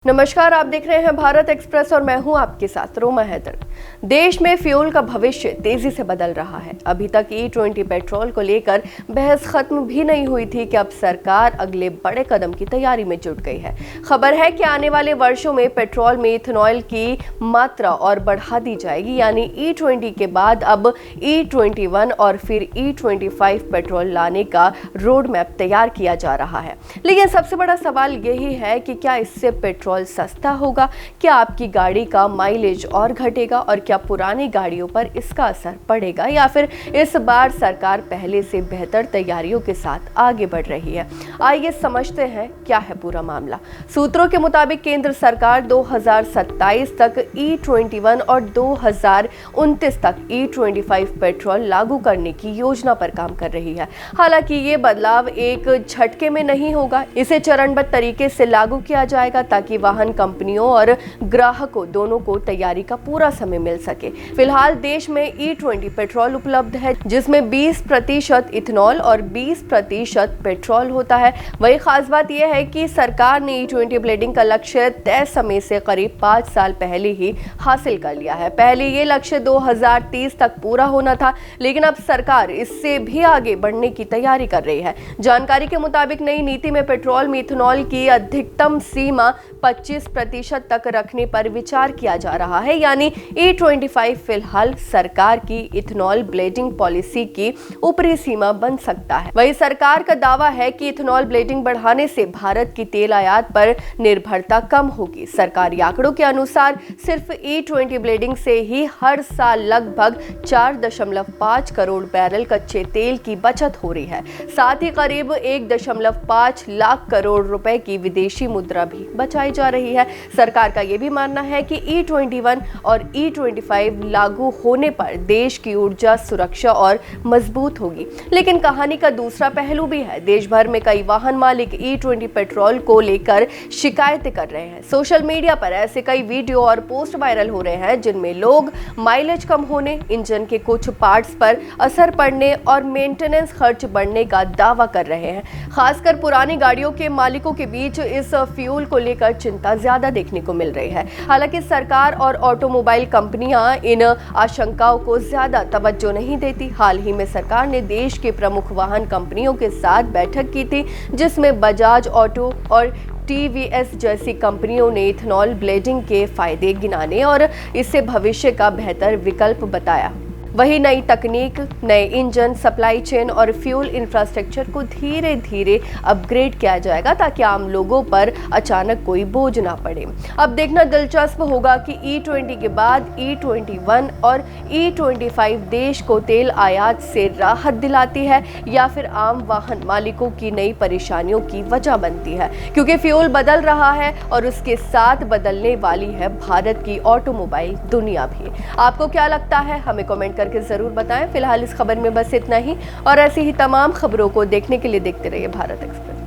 नमस्कार, आप देख रहे हैं भारत एक्सप्रेस और मैं हूं आपके साथ रोमा हैदर। देश में फ्यूल का भविष्य तेजी से बदल रहा है। अभी तक E20 पेट्रोल को लेकर बहस खत्म भी नहीं हुई थी कि अब सरकार अगले बड़े कदम की तैयारी में जुट गई है। खबर है कि आने वाले वर्षों में पेट्रोल में इथेनॉल की मात्रा और बढ़ा दी जाएगी, यानी E20 के बाद अब E21 और फिर E25 पेट्रोल लाने का रोड मैप तैयार किया जा रहा है। लेकिन सबसे बड़ा सवाल यही है कि क्या इससे पेट्रोल सस्ता होगा, क्या आपकी गाड़ी का माइलेज और घटेगा और क्या पुरानी गाड़ियों पर इसका असर पड़ेगा, या फिर इस बार सरकार पहले से बेहतर तैयारियों के साथ आगे बढ़ रही है। आइए समझते हैं क्या है पूरा मामला। सूत्रों के मुताबिक केंद्र सरकार 2027 तक E21 और 2029 तक E25 पेट्रोल लागू करने की योजना पर काम कर रही है। हालांकि ये बदलाव एक झटके में नहीं होगा, इसे चरणबद्ध तरीके से लागू किया जाएगा ताकि वाहन कंपनियों और ग्राहकों दोनों को तैयारी का पूरा समय मिल सके। फिलहाल देश में E20 पेट्रोल उपलब्ध है, जिसमें 20% इथेनॉल और 20% पेट्रोल होता है। वही खास बात यह है कि सरकार ने E20 ब्लेंडिंग का लक्ष्य तय समय से करीब 5 साल पहले ही हासिल कर लिया है। पहले ये लक्ष्य 2030 तक पूरा होना था, लेकिन अब सरकार इससे भी आगे बढ़ने की तैयारी कर रही है। जानकारी के मुताबिक नई नीति में पेट्रोल में इथेनॉल की अधिकतम सीमा 25% तक रखने पर विचार किया जा रहा है, यानी E25 फिलहाल सरकार की इथेनॉल ब्लेंडिंग पॉलिसी की ऊपरी सीमा बन सकता है। वही सरकार का दावा है कि इथेनॉल ब्लेंडिंग बढ़ाने से भारत की तेल आयात पर निर्भरता कम होगी। सरकारी आंकड़ों के अनुसार सिर्फ E20 ब्लेंडिंग से ही हर साल लगभग 4.5 करोड़ बैरल कच्चे तेल की बचत हो रही है। साथ ही करीब 1.5 लाख करोड़ रुपए की विदेशी मुद्रा भी बचाई जा रही है। सरकार का यह भी मानना है कि E21 और E25 लागू होने पर देश की ऊर्जा सुरक्षा और मजबूत होगी। लेकिन कहानी का दूसरा पहलू भी है। देश भर में कई वाहन मालिक E20 पेट्रोल को लेकर शिकायतें कर रहे हैं। सोशल मीडिया पर ऐसे कई वीडियो और पोस्ट वायरल हो रहे हैं जिनमें लोग माइलेज कम होने, इंजन के कुछ पार्ट्स पर असर पड़ने और मेंटेनेंस खर्च बढ़ने का दावा कर रहे हैं। खासकर पुरानी गाड़ियों के मालिकों के बीच इस फ्यूल को लेकर चिंता ज्यादा देखने को मिल रही है। हालांकि सरकार और ऑटोमोबाइल कंपनियां इन आशंकाओं को ज्यादा तवज्जो नहीं देती। हाल ही में सरकार ने देश के प्रमुख वाहन कंपनियों के साथ बैठक की थी, जिसमें बजाज ऑटो और TVS जैसी कंपनियों ने इथेनॉल ब्लेंडिंग के फायदे गिनाने और इससे भविष्य का बेहतर विकल्प बताया। वही नई तकनीक, नए इंजन, सप्लाई चेन और फ्यूल इंफ्रास्ट्रक्चर को धीरे धीरे अपग्रेड किया जाएगा ताकि आम लोगों पर अचानक कोई बोझ ना पड़े। अब देखना दिलचस्प होगा कि E20 के बाद E21 और E25 देश को तेल आयात से राहत दिलाती है या फिर आम वाहन मालिकों की नई परेशानियों की वजह बनती है, क्योंकि फ्यूल बदल रहा है और उसके साथ बदलने वाली है भारत की ऑटोमोबाइल दुनिया भी। आपको क्या लगता है, हमें कमेंट करके जरूर बताएं। फिलहाल इस खबर में बस इतना ही, और ऐसी ही तमाम खबरों को देखने के लिए देखते रहिए भारत एक्सप्रेस।